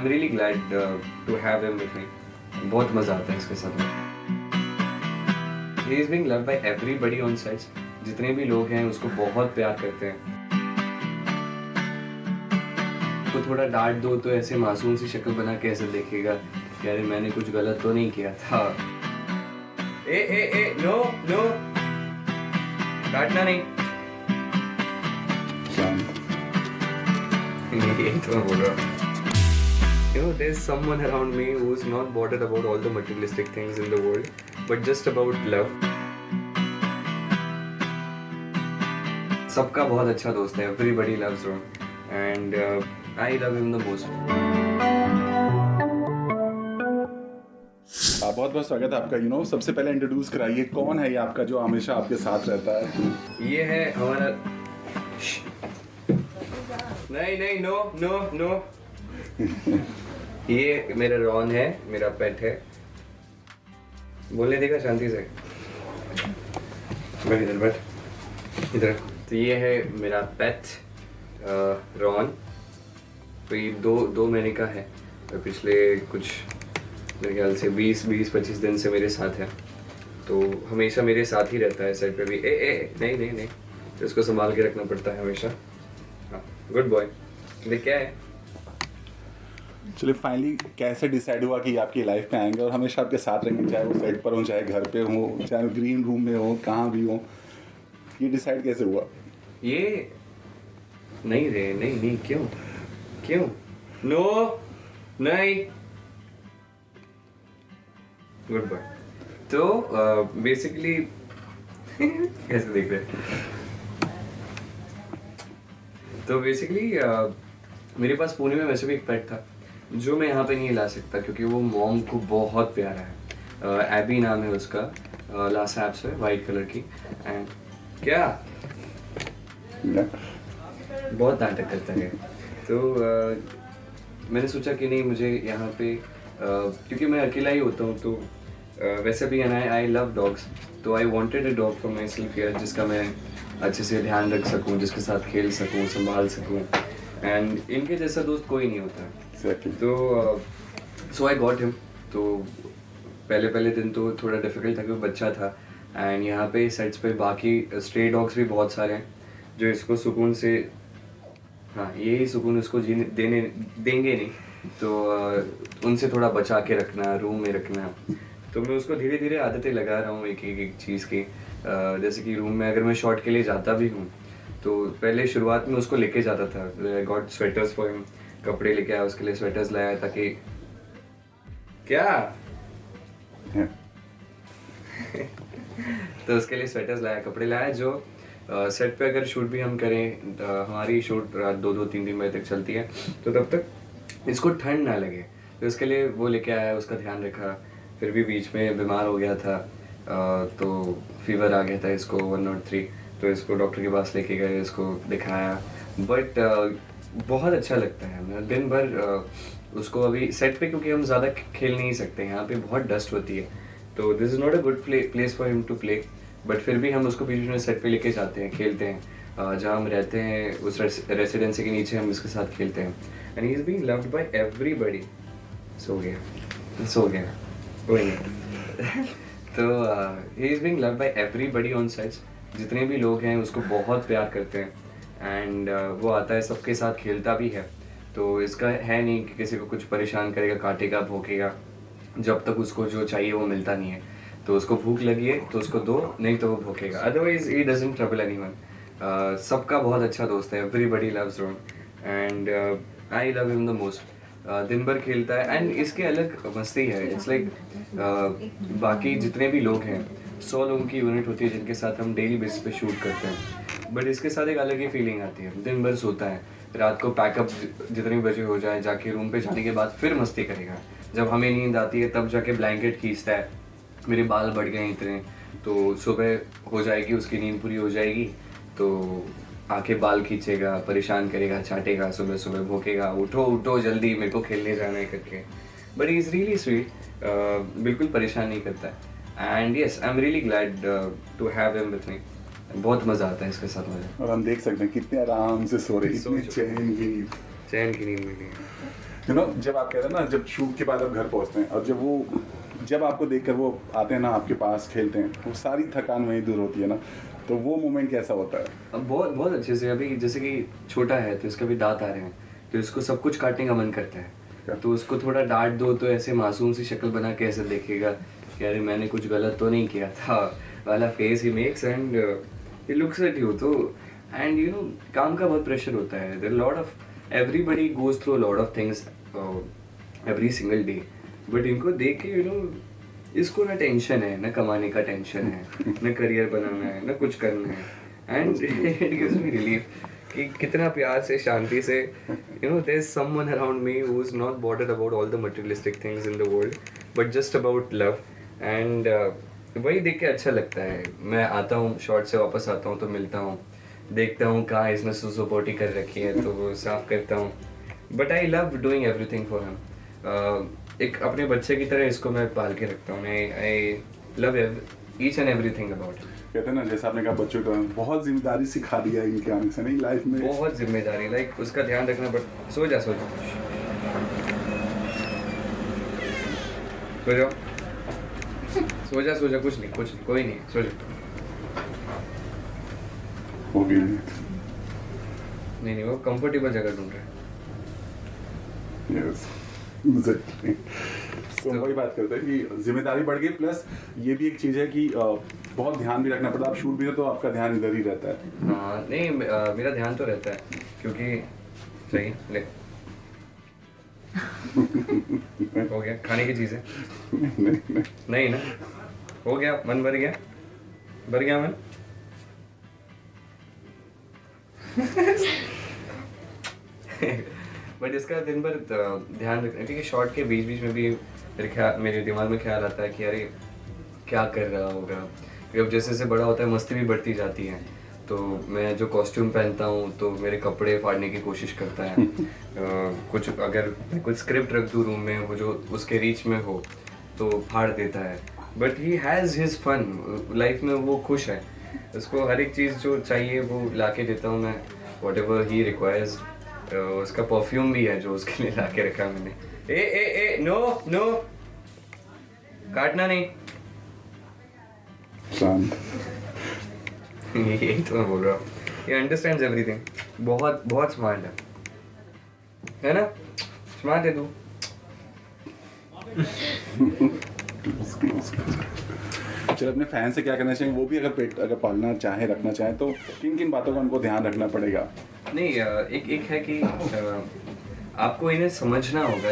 I'm really glad to have him with me. बहुत मज़ा आता है इसके साथ में. He is being loved by everybody on sets. जितने भी लोग हैं उसको बहुत प्यार करते हैं. तो थोड़ा डांट दो तो ऐसे मासूम सी शक्ल बना के ऐसे देखेगा कि अरे मैंने कुछ गलत तो नहीं किया था. ए नो नो डांटना नहीं. यही तो मैं बोल रहा हूँ. You know, there's someone around me who's not bothered about all the materialistic things in the world, but just about love. सबका बहुत अच्छा दोस्त है. Everybody loves Ron, and I love him the most. बहुत बहुत स्वागत है आपका. सबसे पहले इंट्रोड्यूस कराइए, कौन है ये आपका जो हमेशा आपके साथ रहता है? ये है हमारा. नहीं नो नो नो. ये मेरा रॉन है, मेरा पेट है. बोलने देगा शांति से. बैठ इधर, बैठ इधर. तो ये है मेरा पेट रॉन. तो ये दो महीने का है और पिछले कुछ मेरे ख्याल से 20-25 दिन से मेरे साथ है. तो हमेशा मेरे साथ ही रहता है सेट पे भी. नहीं तो इसको संभाल के रखना पड़ता है हमेशा. हाँ, गुड बॉय. देख क्या है. चलिए, फाइनली कैसे डिसाइड हुआ कि आपकी लाइफ में आएंगे और हमेशा आपके साथ रहेंगे, चाहे वो सेट पर हो, चाहे घर पे हो, चाहे ग्रीन रूम में हो, कहाँ भी हो? ये डिसाइड कैसे हुआ? ये नहीं क्यों नो नहीं. Good boy. तो बेसिकली कैसे देख रहे हैं. तो बेसिकली मेरे पास पुणे में वैसे भी एक पेट था जो मैं यहाँ पे नहीं ला सकता क्योंकि वो मॉम को बहुत प्यारा है. एबी नाम है उसका. लासा एप्स है, वाइट कलर की. एंड क्या बहुत नाटक करता है. तो मैंने सोचा कि नहीं, मुझे यहाँ पे क्योंकि मैं अकेला ही होता हूँ तो वैसे भी आई लव डॉग्स. तो I wanted a dog for myself here जिसका मैं अच्छे से ध्यान रख सकूँ, जिसके साथ खेल सकूँ, संभाल सकूँ. एंड इनके जैसा दोस्त कोई नहीं होता है. Exactly. तो सो आई गॉट हिम. तो पहले दिन तो थोड़ा डिफिकल्ट था क्योंकि बच्चा था. एंड यहाँ पे सेट्स पे बाकी स्ट्रे डॉग्स भी बहुत सारे हैं जो इसको सुकून से, हाँ यही सुकून उसको जीने देंगे नहीं. तो उनसे थोड़ा बचा के रखना, रूम में रखना. तो मैं उसको धीरे धीरे आदतें लगा रहा हूँ एक चीज़ की. जैसे कि रूम में अगर मैं शॉट के लिए जाता भी हूँ तो पहले शुरुआत में उसको लेके जाता था. I got sweaters for him. कपड़े लेके आया उसके लिए, स्वेटर्स लाया ताकि क्या तो उसके लिए स्वेटर्स लाया, कपड़े लाया. जो सेट पे अगर शूट भी हम करें, हमारी शूट रात 2-3 बजे तक चलती है, तो तब तक इसको ठंड ना लगे तो इसके लिए वो लेके आया, उसका ध्यान रखा. फिर भी बीच में बीमार हो गया था. तो फीवर आ गया था इसको 103. तो इसको डॉक्टर के पास लेके गए, इसको दिखाया. बट बहुत अच्छा लगता है दिन भर उसको. अभी सेट पे क्योंकि हम ज़्यादा खेल नहीं सकते, यहाँ पे बहुत डस्ट होती है, तो this is not a good place for him to play. But फिर भी हम उसको बीच में सेट पे लेके जाते हैं, खेलते हैं. जहाँ हम रहते हैं उस रेसिडेंसी के नीचे हम इसके साथ खेलते हैं. And he is being loved by everybody. सो गया तो he is being loved by everybody on sets. जितने भी लोग हैं उसको बहुत प्यार करते हैं. एंड वो आता है, सबके साथ खेलता भी है. तो इसका है नहीं कि किसी को कुछ परेशान करेगा, काटेगा, भौंकेगा. जब तक उसको जो चाहिए वो मिलता नहीं है. तो उसको भूख लगी है तो उसको दो, नहीं तो वो भौंकेगा. Otherwise he doesn't trouble anyone. सबका बहुत अच्छा दोस्त है. Everybody loves Ron and I love him the most. दिन भर खेलता है एंड इसके अलग मस्ती है. इट्स लाइक बाकी जितने भी लोग हैं 100 लोगों की यूनिट होती है जिनके साथ हम डेली बेसिस पे शूट करते हैं. बट इसके साथ एक अलग ही फीलिंग आती है. दिन भर सोता है, रात को पैकअप जितने बजे हो जाए जाके रूम पे जाने के बाद फिर मस्ती करेगा. जब हमें नींद आती है तब जाके ब्लैंकेट खींचता है. मेरे बाल बढ़ गए इतने, तो सुबह हो जाएगी उसकी नींद पूरी हो जाएगी तो आके बाल खींचेगा, परेशान करेगा, चाटेगा, सुबह सुबह भौंकेगा, उठो जल्दी मेरे को खेलने जाना है करके. But he is really sweet. बिल्कुल परेशान नहीं करता है. And yes, I am really glad to have him with me. बहुत मज़ा आता है इसके साथ मुझे. और हम देख सकते हैं कितने आराम से सो रही है, सो चैन की नींद मिली है. यू नो जब आप कहते हैं ना, जब शूट के बाद आप घर पहुंचते हैं और जब आपको देखकर वो आते हैं ना आपके पास खेलते हैं, वो सारी थकान वहीं दूर होती है ना, तो वो मोमेंट कैसा होता है? अब बहुत बहुत अच्छे से, अभी जैसे कि छोटा है तो इसका भी दांत आ रहे हैं, तो इसको सब कुछ काटने का मन करता है, तो उसको थोड़ा डांट दो तो ऐसे मासूम सी शक्ल बना के ऐसे देखेगा कि अरे मैंने कुछ गलत तो नहीं किया था वाला फेस ही makes, and he looks at you. तो एंड यू नो काम का बहुत प्रेशर होता है, there lot of everybody goes through lot of things every single day, but इनको देख के यू नो इसको ना टेंशन है, ना कमाने का टेंशन है, ना करियर बनाना है, ना कुछ करना है, and it gives me relief कि कितना प्यार से शांति से you know there is someone around me who is not bothered about all the materialistic things in the world but just about love, and वही देख के अच्छा लगता है। मैं आता हूँ शॉर्ट से वापस आता हूँ तो मिलता हूँ, देखता हूँ कहाँ इसने सुसुपोटी कर रखी है तो वो साफ करता हूँ, but I love doing everything for him. एक अपने बच्चे की तरह इसको मैं पाल के रखता हूँ, I love each and everything about. कहते हैं ना, जैसे आपने कहा बच्चों को बहुत जिम्मेदारी सिखा दिया इनके आने से नहीं लाइफ में, बहुत जिम्मेदारी, लाइक उसका ध्यान रखना पड़ता। सो जा सो जा, कुछ नहीं कोई नहीं, सो जा। हो गया नहीं वो कंफर्टेबल जगह ढूंढ रहा है। Yes exactly. तो वही बात करते हैं कि जिम्मेदारी बढ़ गई, प्लस ये भी एक चीज़ है कि बहुत ध्यान भी रखना पड़ता है। आप शूट भी हो तो आपका ध्यान इधर ही रहता है। हाँ नहीं मेरा ध्यान तो रहता है क्योंकि सही ले हो गया खाने की चीज़ है। नहीं ना, हो गया, मन भर गया मन। बट इसका दिन भर ध्यान रखना, क्योंकि शॉर्ट के बीच बीच में भी मेरे दिमाग में ख्याल आता है कि अरे क्या कर रहा होगा, क्योंकि अब जैसे जैसे बड़ा होता है मस्ती भी बढ़ती जाती है, तो मैं जो कॉस्ट्यूम पहनता हूँ तो मेरे कपड़े फाड़ने की कोशिश करता है। कुछ अगर मैं कुछ स्क्रिप्ट रख दूँ रूम में, वो जो उसके रीच में हो तो फाड़ देता है, but he has his fun life में, वो खुश है, उसको हर एक चीज़ जो चाहिए वो ला के देता हूँ मैं, वॉट एवर ही रिक्वायर्स। उसका परफ्यूम भी है जो उसके लिए ला के रखा मैंने। ए नो काटना नहीं। शांत। यही तो मैं बोल रहा हूँ, ये अंडरस्टैंड्स एवरीथिंग, बहुत बहुत स्मार्ट है ना, स्मार्ट है तू। चलो, अपने फैन से क्या करना चाहिए, वो भी अगर पेट अगर पालना चाहे, रखना चाहे, तो किन किन बातों का उनको ध्यान रखना पड़ेगा? नहीं एक है कि आपको इन्हें समझना होगा,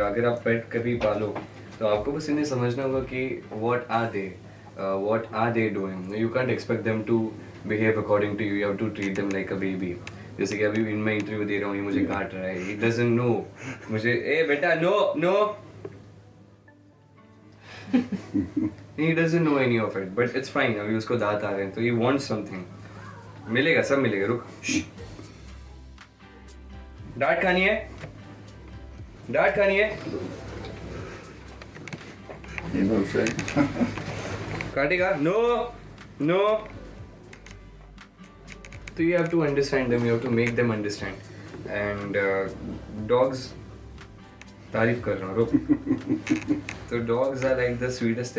अगर आप पेट कभी पालो तो आपको बस इन्हें समझना होगा कि what are they doing. You can't expect them to behave according to you. You have to treat them like a baby. जैसे कि अभी मैं इंटरव्यू दे रहा हूँ, ये मुझे काट रहा है, he doesn't know मुझे, ए बेटा no he doesn't know any of it, but it's fine. अभी उसको दांत आ रहे हैं तो he wants something, मिलेगा, सब मिलेगा, रुक। डांट खानी है काटेगा, नो। तो you have to understand them, you have to make them understand, and dogs, तारीफ कर रहा हूँ, रुक। तो dogs are like the sweetest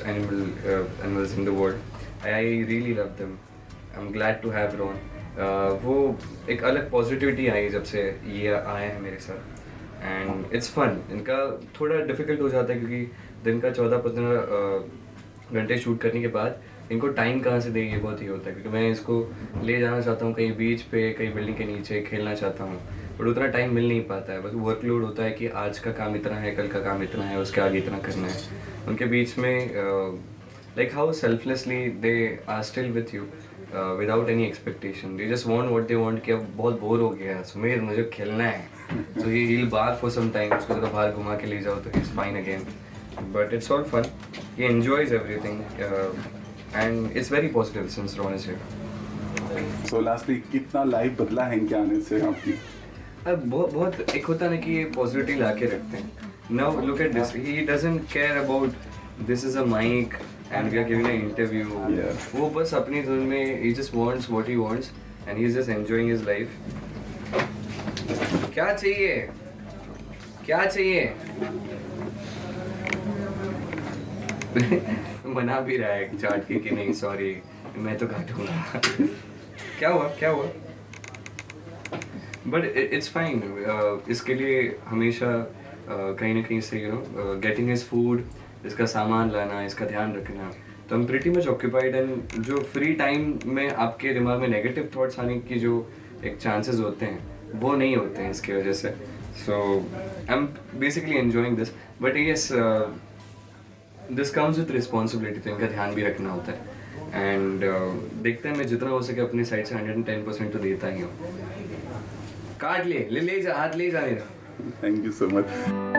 animals in the world. I really love them. I'm glad to have Ron. वो एक अलग positivity आई जब से ये आए हैं मेरे साथ, एंड इट्स फन। इनका थोड़ा डिफिकल्ट हो जाता है क्योंकि दिन का 14-15 घंटे शूट करने के बाद इनको टाइम कहाँ से दे, ये बहुत ही होता है, क्योंकि मैं इसको ले जाना चाहता हूँ कहीं बीच पे, कहीं बिल्डिंग के नीचे खेलना चाहता हूँ, बट उतना टाइम मिल नहीं पाता है। बस वर्कलोड होता है कि आज का काम इतना है, कल का काम इतना है, उसके आगे इतना करना है। उनके बीच में like how selflessly they are still with you without any expectation, they just want what they want, कि अब बहुत बोर हो गया सुमेर, मुझे खेलना है, तो he will bark for some time, उसको थोड़ा बाहर घुमा के ले जाओ तो he is fine again, but it's all fun, he enjoys everything, and it's very positive since Ron is here. So lastly, कितना लाइफ बदला है इनके आने से आपकी? अब बहुत एक होता है ना कि ये पॉजिटिविटी ला के रखते हैं। Now look at this, he doesn't care about this is a mic and we are giving an interview. Yeah. वो बस अपनी धुन में, he just wants what he wants and he is just enjoying his life. क्या चाहिए? क्या चाहिए? मना भी रहा है चाट के कि नहीं सॉरी मैं तो काटूंगा। क्या हुआ क्या हुआ? But it's fine. इसके लिए हमेशा कहीं ना कहीं से गेटिंग हिज फूड, इसका सामान लाना, इसका ध्यान रखना, तो I'm pretty much occupied and जो फ्री टाइम में आपके दिमाग में नेगेटिव थॉट्स आने की जो एक चांसेस होते हैं वो नहीं होते हैं इसकी वजह से। So I am basically enjoying this, but yes this comes with responsibility, तो इनका ध्यान भी रखना होता है। एंड देखते हैं मैं जितना हो सके अपनी साइड से 110% तो देता ही हूँ। काट ले ले ले जा, हाथ ले जा मेरा। Thank you so much.